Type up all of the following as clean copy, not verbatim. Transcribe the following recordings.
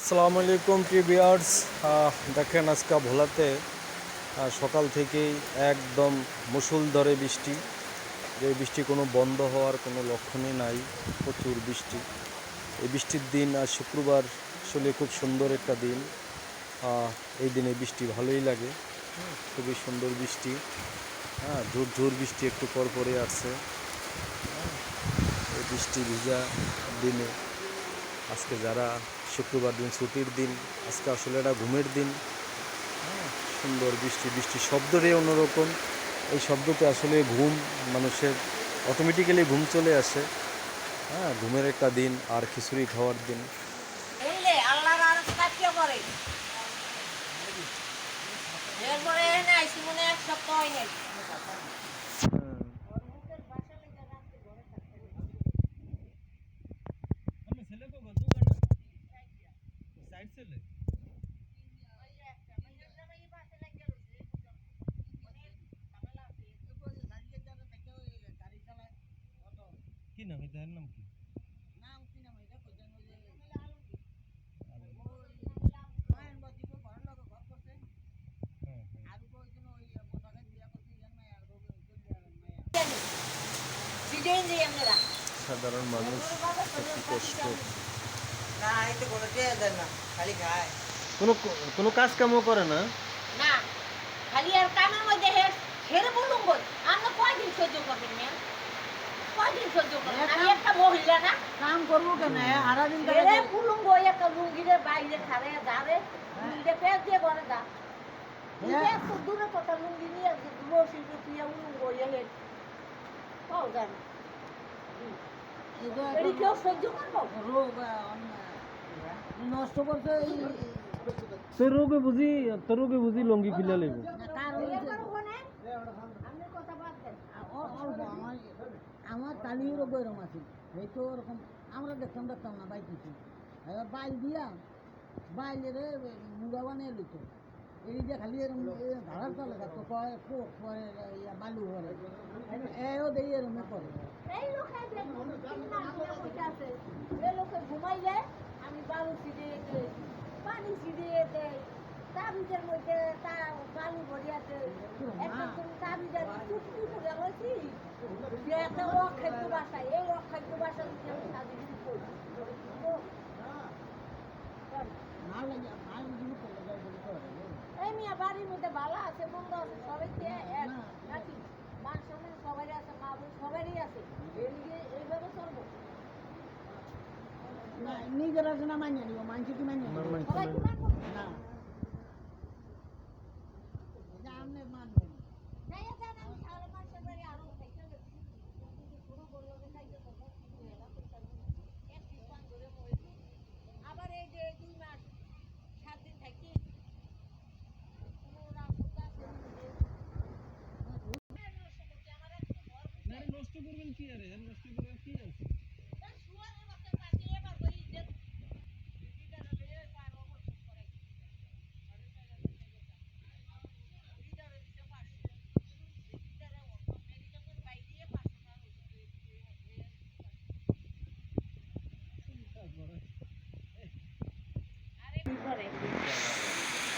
আসসালামু আলাইকুম প্রিয় ভিউয়ার্স। দেখেন আজকে ভোলাতে সকাল থেকেই একদম মুষলধারে বৃষ্টি। যে বৃষ্টি কোনো বন্ধ হওয়ার কোনো লক্ষণই নাই, প্রচুর বৃষ্টি। এই বৃষ্টির দিন আজ শুক্রবার, আসলে খুব সুন্দর একটা দিন। এই দিনে বৃষ্টি ভালোই লাগে, খুবই সুন্দর বৃষ্টি। ঝুর ঝুর বৃষ্টি একটু পর পরে আসছে। এই বৃষ্টি ভিজা দিনে আজকে যারা শুক্রবার দিন ছুটির দিন, আজকে আসলে এটা ঘুমের দিন। সুন্দর বৃষ্টি, বৃষ্টির শব্দটাই অন্যরকম। এই শব্দতে আসলে ঘুম মানুষের অটোমেটিক্যালি ঘুম চলে আসে। ঘুমের একটা দিন আর খিচুড়ি খাওয়ার দিন। কি নাম এটার নাম কি? সাধারণ মানুষ কি কষ্ট, কোনো কোনো কাজ কামও করে না। না, খালি আর কামের মধ্যে হেরে বলুন বল, আমরা কয়দিন সহ্য করবেন না? কয়দিন সহ্য করবেন? আমি একটা মহিলা না, কাম করবো কেন? আরাদিন হেরে বলুন বই একটা লুঙ্গিরে বাইরে ছাড়ে যাবে, লুঙ্গিরে পেঁচ দিয়ে ঘরে দা। এত দূরে কথা লুঙ্গি নিয়ে রসি রুপিয়া উলুঙ্গ হয়ে হে পাও যান। এটি কেউ সহ্য করবো? রোগ নষ্ট করছে। তোর রোগে বুঝি লঙ্গি কিলা লেবু। আমার তালির রোগ এরকম আছে, এই তো ওরকম আমরা দেখতাম না বাইক কিছু বাইল দিয়া বাইলের মুড়া বানিয়ে লইত। এই যে খালি এরকম ধারার তলে থাকতো, কয় কোক পরে বালু করে এও দেই এরকম করে। এই লোকে ঘুমাইলে আমি বালু ছিটিয়ে দেই, পানি ছিটিয়ে দেই, তাবিজের মধ্যে বালু ভরিয়া দেই। একটা তাবিজের চুক্তি করে বলছি যে একটা অখাদ্য বাসায়, এই অখাদ্য বাসা যদি আমি সাজিয়ে করি এই মিয়া বাড়ির মধ্যে ভালো আছে বন্ধ আছে সবাইকে নাকি মান সম্মান সবাই আছে, মা বোন সবারই আছে, এইভাবে চলবো। নিজের আছে না মানিয়ে নিব, মানছি কি মানিয়ে নিব? সবাই কি মানবো না, আপনি মানবেন আবার এই যে 2 মাস 7 দিন থাকি নষ্ট করবেন কি আরে, নষ্ট করার কি আছে?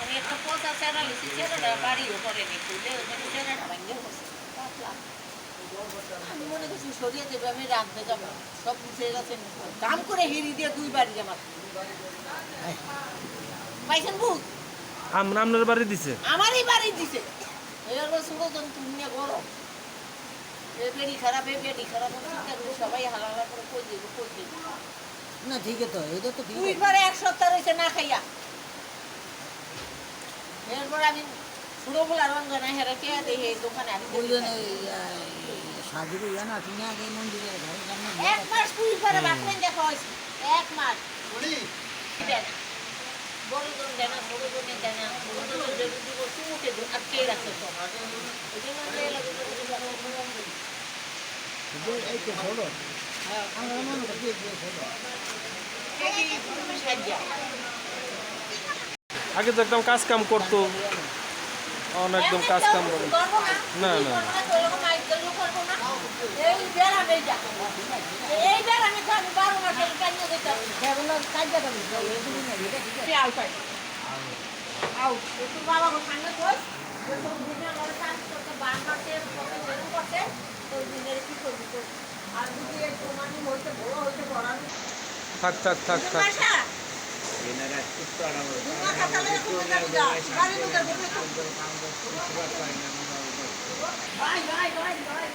আমি একটা পচা চেরা লিখি, চেরাটা বাড়িও করেনি, খুলে ওখানে চেরাটা ভাঙিয়ে বসে আমি মনে করছি সরিয়ে দেবে, আমি রাখতে যাবো, সব বুঝে গেছে দাম করে হেরি দিয়ে 2 বাড়ি আমার পাইছেন বুঝ আপনার বাড়ি দিছে? আমারই বাড়ি দিছে। এবার সুরজন তুমি গরম বেডি খারাপ সবাই হালালা করে কই দিব না, ঠিক আছে তো, এটা তো ঠিক আছে। 2 বারে 1 সপ্তাহ রয়েছে না খাইয়া। এরপর আমি ছোটগুলা রঞ্জনা হেরে কে দেখে এই দোকানে আমি ওই জন্য সাজু ইয়া না তুমি আগে মন্দিরে ঘরের সামনে 1 মাস 2 বারে বাকলেন দেখা হয়েছে, 1 মাস বড় জন দেয় না, ছোট জনে দেয় না, ছোট জনের বেগুন দিব চুমুকে আটকে রাখছে সব ওই জন্য এই তো হলো। আমরা মনে করছি হলো আগে তো একদম কাজ কাম করতো, একদম কাজ কাম করে না না এই বেড়া আমি 12 মাসের কান্না দিতাম। কাজ আউট আউট তোর বাবা গো সামনে কই তোর দিনে আমার কাজ করতে বান মারতে কত বেরু করতে তোর দিনের কি করবি তো আর যদি এই প্রমাণই হইতে বড় হইতে পড়ানো থাক থাক থাক থাক ভাষা এনারা খুব তাড়া করে দুনা কাটালে তুমি যাবি যা গাড়ি ঢুকে বসে তো ভাই ভাই ভাই ভাই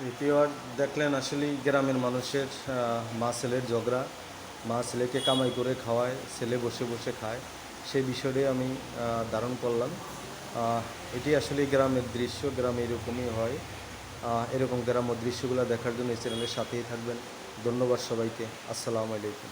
ভিডিওর দেখলেন আসলেই গ্রামের মানুষের মা ছেলের ঝগড়া, মা ছেলেকে কামাই করে খাওয়ায়, ছেলে বসে বসে খায়, সেই বিষয়টাই আমি ধারণ করলাম। এটি আসলে গ্রামের দৃশ্য, গ্রামে এরকমই হয়। এরকম গ্রাম্য দৃশ্যগুলো দেখার জন্য এই চ্যানেলের সাথেই থাকবেন। ধন্যবাদ সবাইকে। আসসালামু আলাইকুম।